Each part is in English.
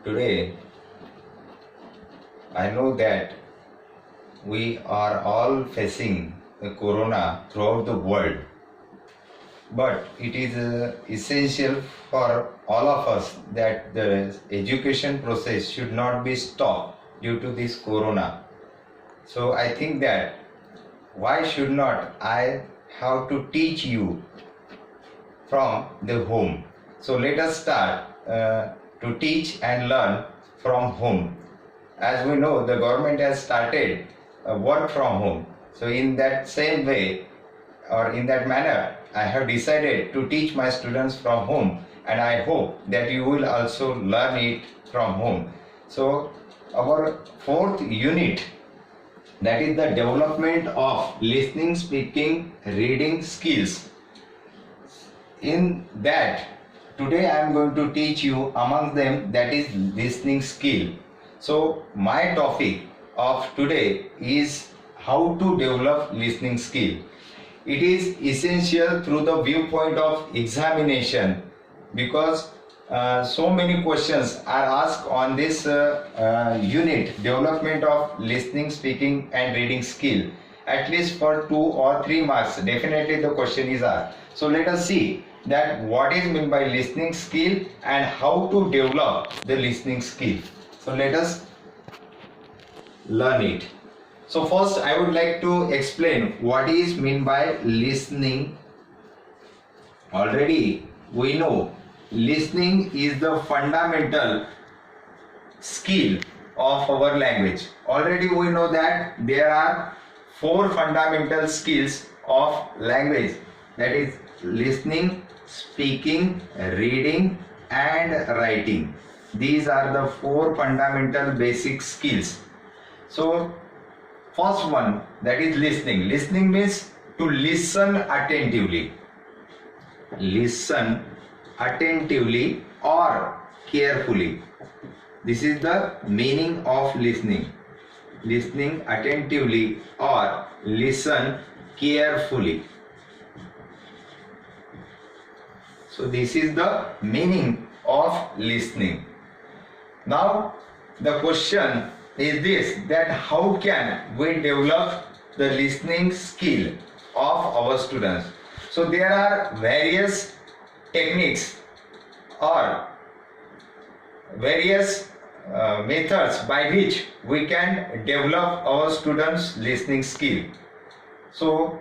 Today, I know that we are all facing the corona throughout the world, but it is essential for all of us that the education process should not be stopped due to this corona. So I think that why should not I have to teach you from the home? So let us start to teach and learn from home. As we know, the government has started work from home. So in that same way or in that manner, I have decided to teach my students from home, and I hope that you will also learn it from home. So our fourth unit, that is the development of listening, speaking, reading skills. In that, today I am going to teach you among them, that is listening skill. So my topic of today is how to develop listening skill. It is essential through the viewpoint of examination, because so many questions are asked on this unit, development of listening, speaking and reading skill. At least for 2 or 3 marks definitely the question is asked. So let us see that what is meant by listening skill and how to develop the listening skill. So let us learn it. So first I would like to explain what is meant by listening. Already we know listening is the fundamental skill of our language. Already we know that there are 4 fundamental skills of language, that is listening, speaking, reading and writing. These are the 4 fundamental basic skills. So first one, that is listening. Listening means to listen attentively. Listen attentively or carefully. This is the meaning of listening. Listening attentively or listen carefully. So this is the meaning of listening. Now the question is this, that how can we develop the listening skill of our students? So there are various techniques or various methods by which we can develop our students listening skill. So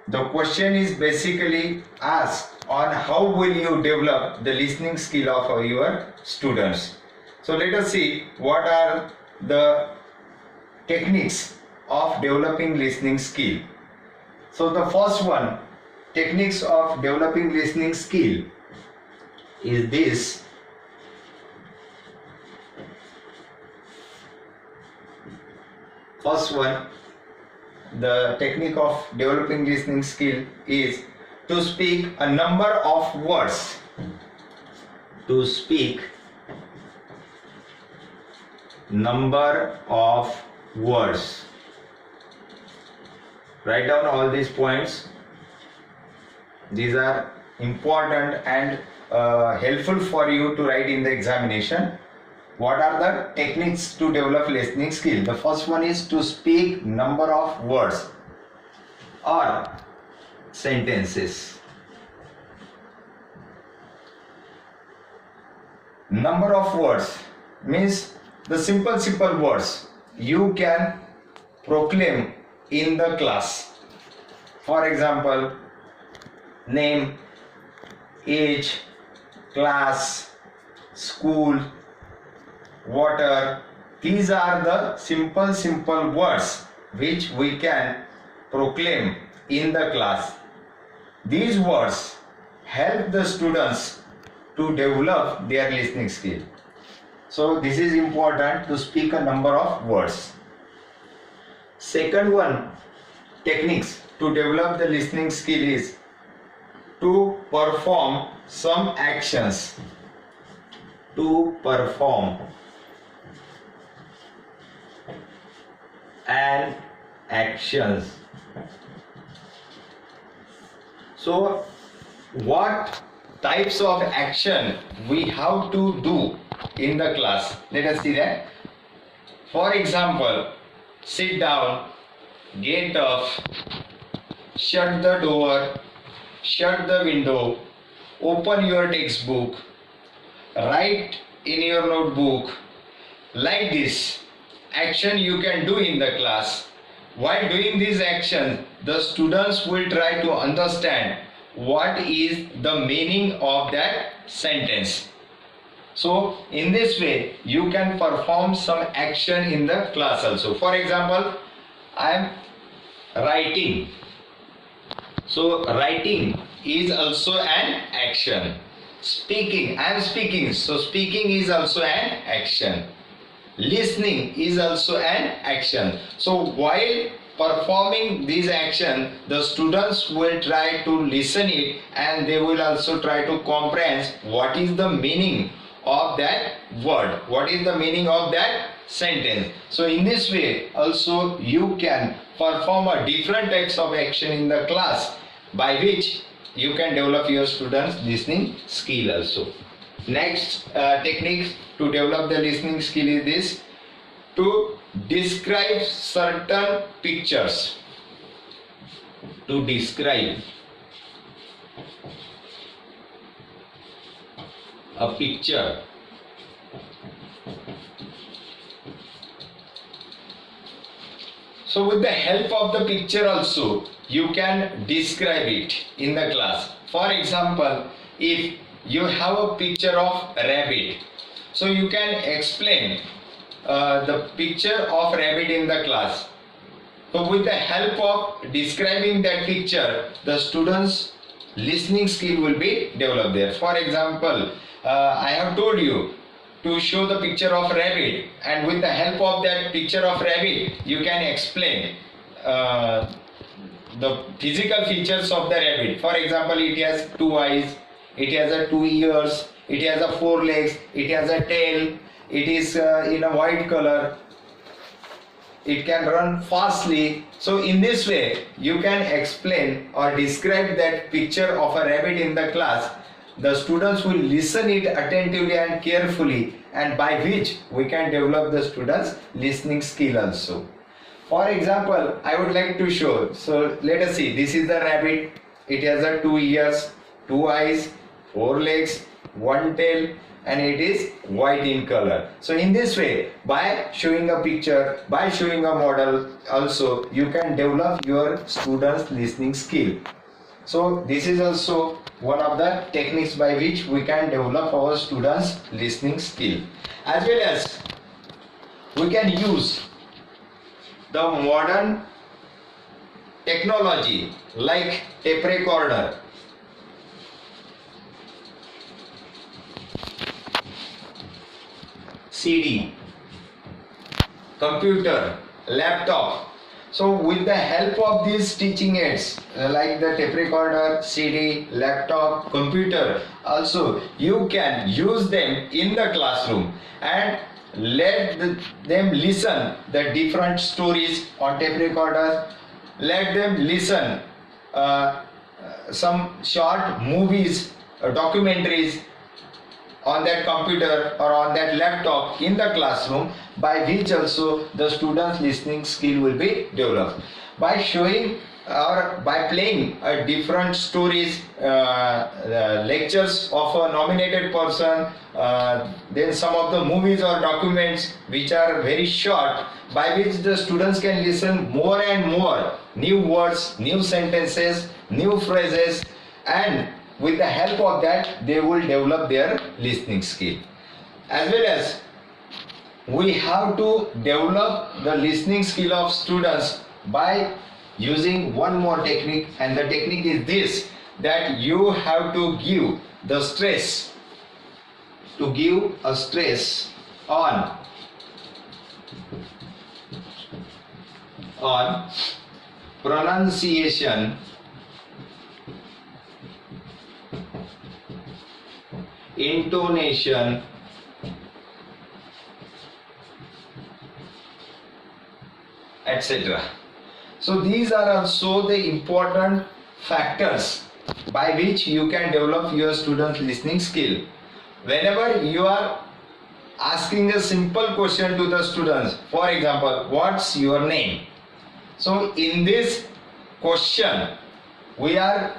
the question is basically asked on how will you develop the listening skill of your students. So let us see what are the techniques of developing listening skill. So the first one, techniques of developing listening skill, is this. First one, the technique of developing listening skill is to speak a number of words. To speak number of words. Write down all these points. These are important and helpful for you to write in the examination. What are the techniques to develop listening skill? The first one is to speak number of words or sentences. Number of words means the simple words you can proclaim in the class. For example, name, age, class, school, water. These are the simple words which we can proclaim in the class. These words help the students to develop their listening skill. So this is important, to speak a number of words. Second one, techniques to develop the listening skill is to perform some actions. To perform and actions. So what types of action we have to do in the class. Let us see that. For example, sit down, get up, shut the door, shut the window, open your textbook, write in your notebook. Like this action you can do in the class. While doing this action, the students will try to understand what is the meaning of that sentence. So in this way you can perform some action in the class also. For example, I am writing. So writing is also an action. Speaking, I am speaking. So speaking is also an action. Listening is also an action. So while performing this action, the students will try to listen it, and they will also try to comprehend what is the meaning of that word, what is the meaning of that sentence. So in this way also you can perform a different types of action in the class, by which you can develop your students listening skill also. Next technique to develop the listening skill is this: to describe certain pictures. To describe a picture. So with the help of the picture also you can describe it in the class. For example, if you have a picture of rabbit, so you can explain the picture of rabbit in the class. So with the help of describing that picture, the students listening skill will be developed there. For example, I have told you to show the picture of rabbit, and with the help of that picture of rabbit you can explain the physical features of the rabbit. For example, it has two eyes, it has a two ears, it has a four legs, it has a tail, it is in a white color, it can run fastly. So in this way you can explain or describe that picture of a rabbit in the class. The students will listen it attentively and carefully, and by which we can develop the students listening skill also. For example, I would like to show. So let us see. This is the rabbit. It has a two ears, two eyes, four legs, one tail, and it is white in color. So in this way, by showing a picture, by showing a model also, you can develop your students listening skill. So this is also one of the techniques by which we can develop our students listening skill. As well as we can use the modern technology like tape recorder, CD, computer, laptop. So with the help of these teaching aids like the tape recorder, CD, laptop, computer, also you can use them in the classroom and let them listen the different stories on tape recorder. Let them listen some short movies, documentaries on that computer or on that laptop in the classroom, by which also the students listening skill will be developed. By showing or by playing different stories, lectures of a nominated person, then some of the movies or documents which are very short, by which the students can listen more and more new words, new sentences, new phrases, and with the help of that they will develop their listening skill. As well as we have to develop the listening skill of students by using one more technique, and the technique is this, that you have to give the stress, to give a stress on pronunciation, intonation, etc. So these are also the important factors by which you can develop your students listening skill. Whenever you are asking a simple question to the students. For example, what's your name? So in this question, we are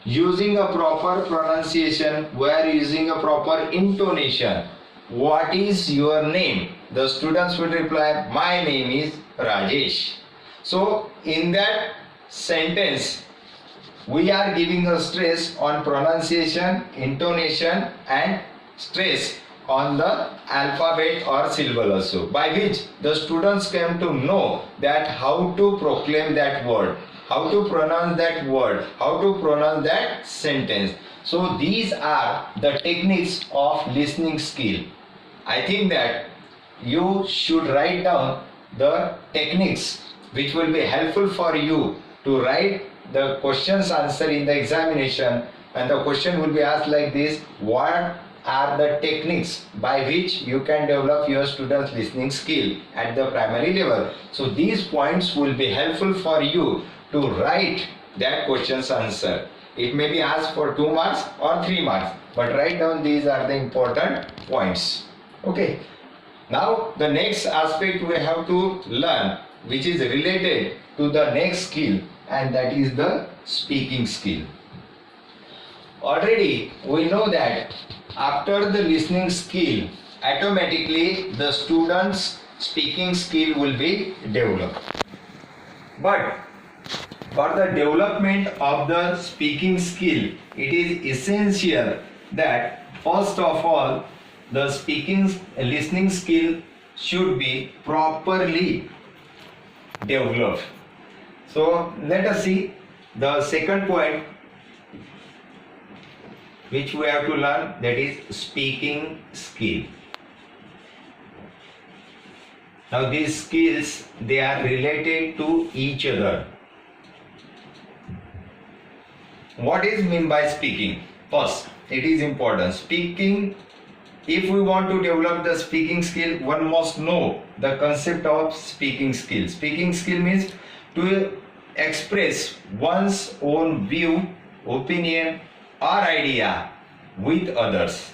using a proper pronunciation, we are using a proper intonation. What is your name? The students will reply, my name is Rajesh. So in that sentence, we are giving a stress on pronunciation, intonation and stress on the alphabet or syllable also, by which the students came to know that how to proclaim that word, how to pronounce that word, how to pronounce that sentence. So these are the techniques of listening skill. I think that you should write down the techniques which will be helpful for you to write the questions answer in the examination, and the question will be asked like this: what are the techniques by which you can develop your students listening skill at the primary level? So these points will be helpful for you to write that question's answer. It may be asked for 2 marks or 3 marks, but write down these are the important points. Okay, now the next aspect we have to learn, which is related to the next skill, and that is the speaking skill. Already we know that after the listening skill, automatically the students speaking skill will be developed. But for the development of the speaking skill, it is essential that first of all the listening skill should be properly developed. So let us see the second point which we have to learn, that is speaking skill. Now these skills, they are related to each other. What is meant by speaking? First, it is important. Speaking, if we want to develop the speaking skill, one must know the concept of speaking skill. Speaking skill means to express one's own view, opinion or idea with others.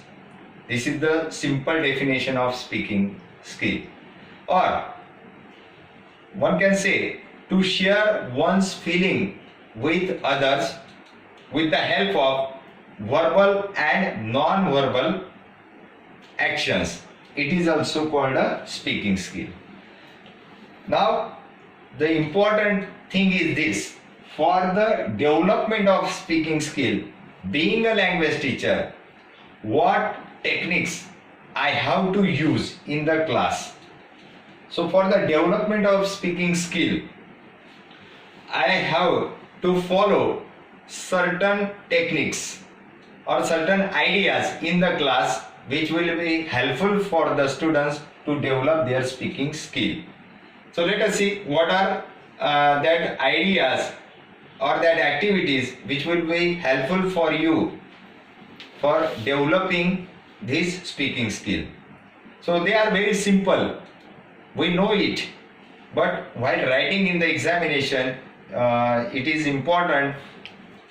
This is the simple definition of speaking skill. Or one can say to share one's feeling with others with the help of verbal and non-verbal actions. It is also called a speaking skill. Now the important thing is this: for the development of speaking skill, being a language teacher, what techniques I have to use in the class. So for the development of speaking skill, I have to follow certain techniques or certain ideas in the class which will be helpful for the students to develop their speaking skill. So let us see what are that ideas or that activities which will be helpful for you for developing this speaking skill. So they are very simple, we know it, but while writing in the examination, it is important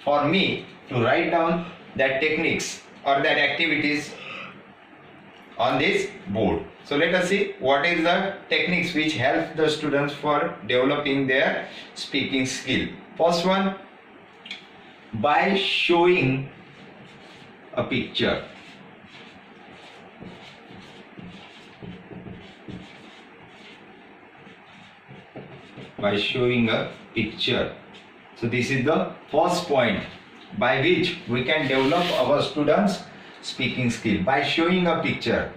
for me to write down that techniques or that activities on this board. So let us see what is the techniques which help the students for developing their speaking skill. First one, by showing a picture. By showing a picture. So this is the first point by which we can develop our students' speaking skill, by showing a picture.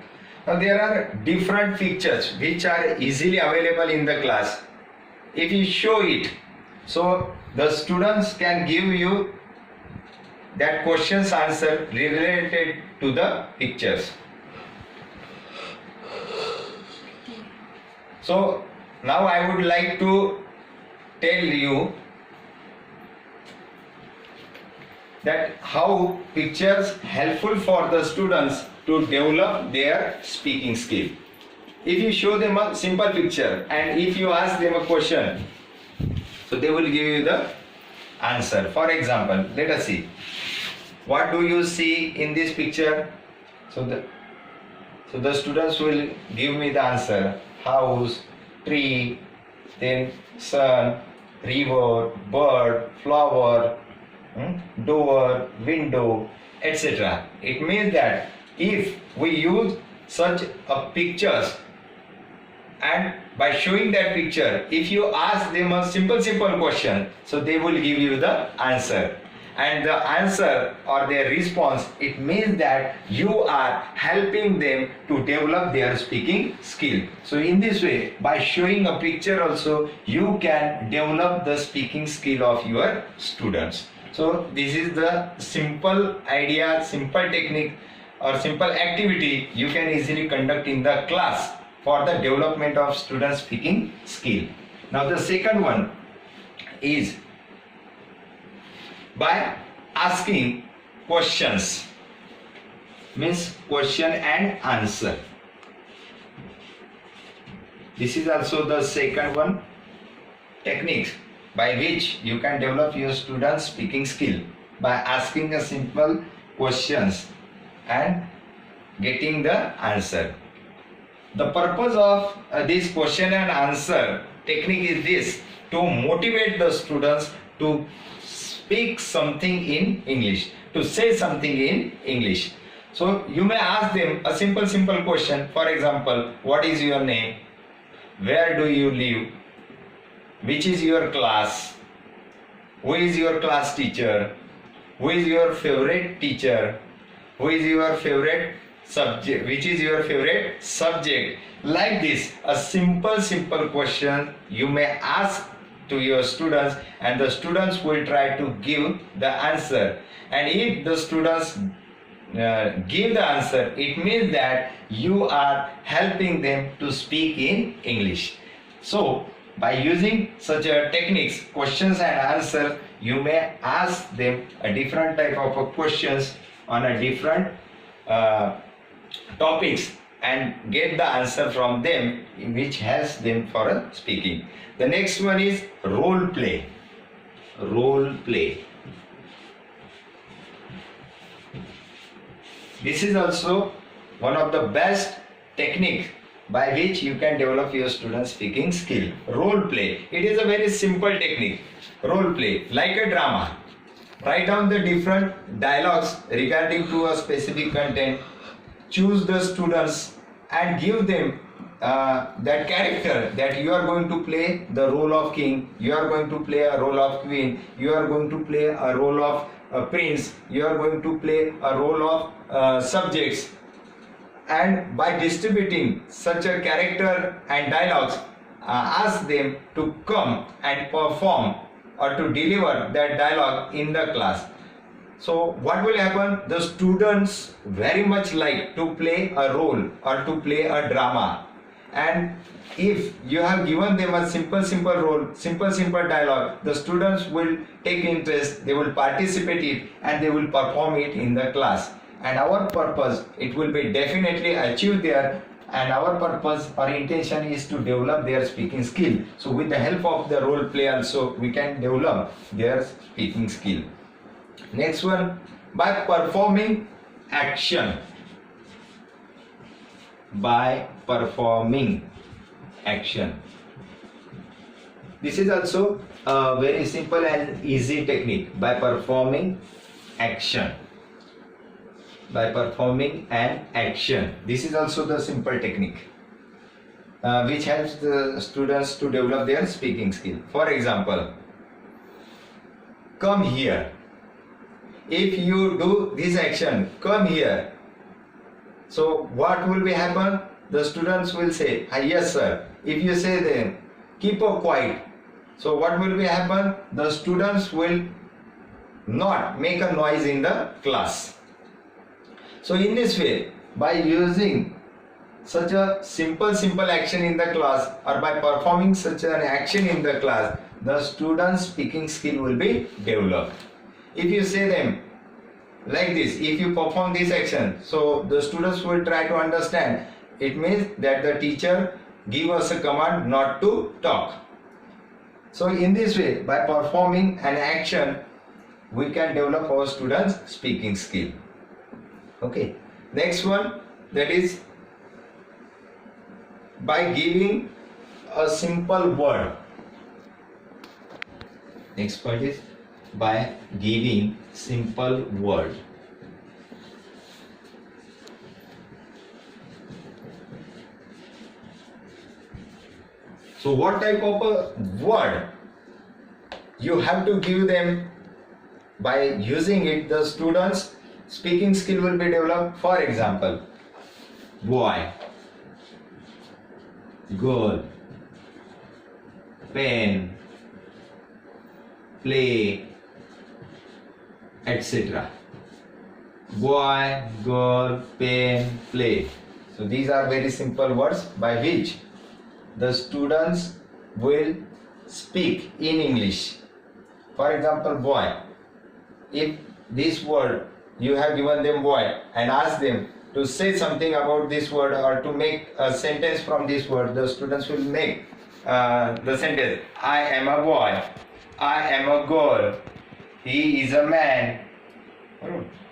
Now there are different pictures which are easily available in the class. If you show it, so the students can give you that question's answer related to the pictures. So now I would like to tell you that how pictures helpful for the students to develop their speaking skill. If you show them a simple picture and if you ask them a question, so they will give you the answer. For example, let us see. What do you see in this picture? So So the students will give me the answer: house, tree, then sun, river, bird, flower, door, window, etc. It means that if we use such a pictures, and by showing that picture, if you ask them a simple question, so they will give you the answer. And the answer or their response, it means that you are helping them to develop their speaking skill. So in this way, by showing a picture also, you can develop the speaking skill of your students. So this is the simple idea, simple technique or simple activity you can easily conduct in the class for the development of students speaking skill. Now the second one is by asking questions, means question and answer. This is also the second one technique by which you can develop your students speaking skill, by asking a simple questions and getting the answer. The purpose of this question and answer technique is this: to motivate the students to speak something in English, to say something in English. So you may ask them a simple question. For example, what is your name? Where do you live? Which is your class? Who is your class teacher? Who is your favorite teacher? Who is your favorite subject? Which is your favorite subject? Like this, a simple question you may ask to your students, and the students will try to give the answer. And if the students give the answer, it means that you are helping them to speak in English. So by using such a techniques, questions and answer, you may ask them a different type of questions on a different topics and get the answer from them, which helps them for speaking. The next one is role play. Role play. This is also one of the best technique by which you can develop your students speaking skill. Role play. It is a very simple technique. Role play, like a drama. Write down the different dialogues regarding to a specific content. Choose the students and give them that character, that you are going to play the role of king, you are going to play a role of queen, you are going to play a role of prince, you are going to play a role of subjects. And by distributing such a character and dialogues, ask them to come and perform or to deliver that dialogue in the class. So what will happen? The students very much like to play a role or to play a drama. And if you have given them a simple role, simple dialogue, the students will take interest, they will participate it, and they will perform it in the class. And our purpose, it will be definitely achieved there, and our purpose or intention is to develop their speaking skill. So with the help of the role play also, we can develop their speaking skill. Next one, by performing action. By performing action. This is also a very simple and easy technique. By performing action. By performing an action. This is also the simple technique which helps the students to develop their speaking skill. For example, come here. If you do this action, come here. So what will be happen? The students will say, yes sir. If you say them, keep quiet. So what will be happen? The students will not make a noise in the class. So in this way, by using such a simple action in the class, or by performing such an action in the class, the students' speaking skill will be developed. If you say them like this, if you perform this action, so the students will try to understand. It means that the teacher give us a command not to talk. So in this way, by performing an action, we can develop our students' speaking skill. Okay. Next one, that is by giving a simple word. Next point is by giving simple word. So what type of a word you have to give them? By using it, the students' speaking skill will be developed. For example, boy, girl, pen, play, etc. Boy, girl, pen, play. So these are very simple words by which the students will speak in English. For example, boy. If this word you have given them boy and asked them to say something about this word or to make a sentence from this word, the students will make the sentence: I am a boy, I am a girl, he is a man,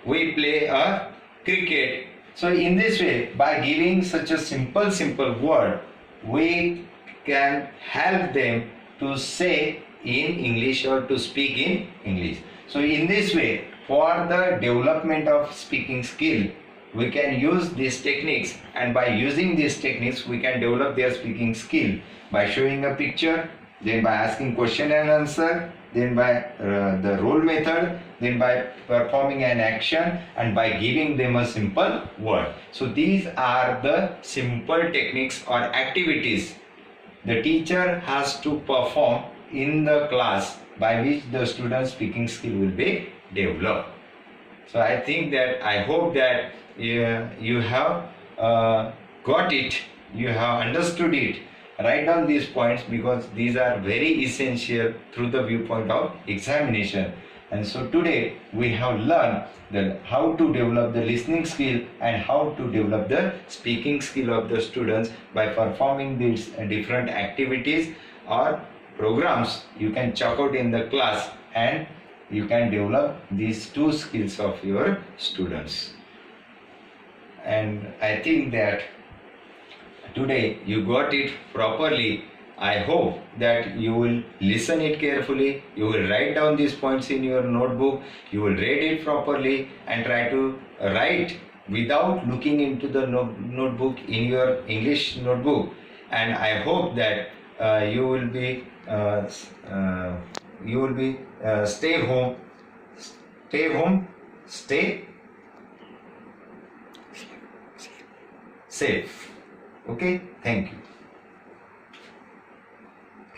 we play a cricket. So in this way, by giving such a simple word, we can help them to say in English or to speak in English. So in this way, for the development of speaking skill, we can use these techniques, and by using these techniques we can develop their speaking skill by showing a picture, then by asking question and answer, then by the role method, then by performing an action, and by giving them a simple word. So these are the simple techniques or activities the teacher has to perform in the class by which the student's speaking skill will be developed. So I think that, I hope that you have got it, you have understood it. Write down these points because these are very essential through the viewpoint of examination. And so today we have learned that how to develop the listening skill and how to develop the speaking skill of the students by performing these different activities or programs you can check out in the class, and you can develop these two skills of your students. And I think that today you got it properly. I hope that you will listen it carefully, you will write down these points in your notebook, you will read it properly and try to write without looking into the notebook in your English notebook. And I hope that you will be stay home, stay safe. Okay, thank you.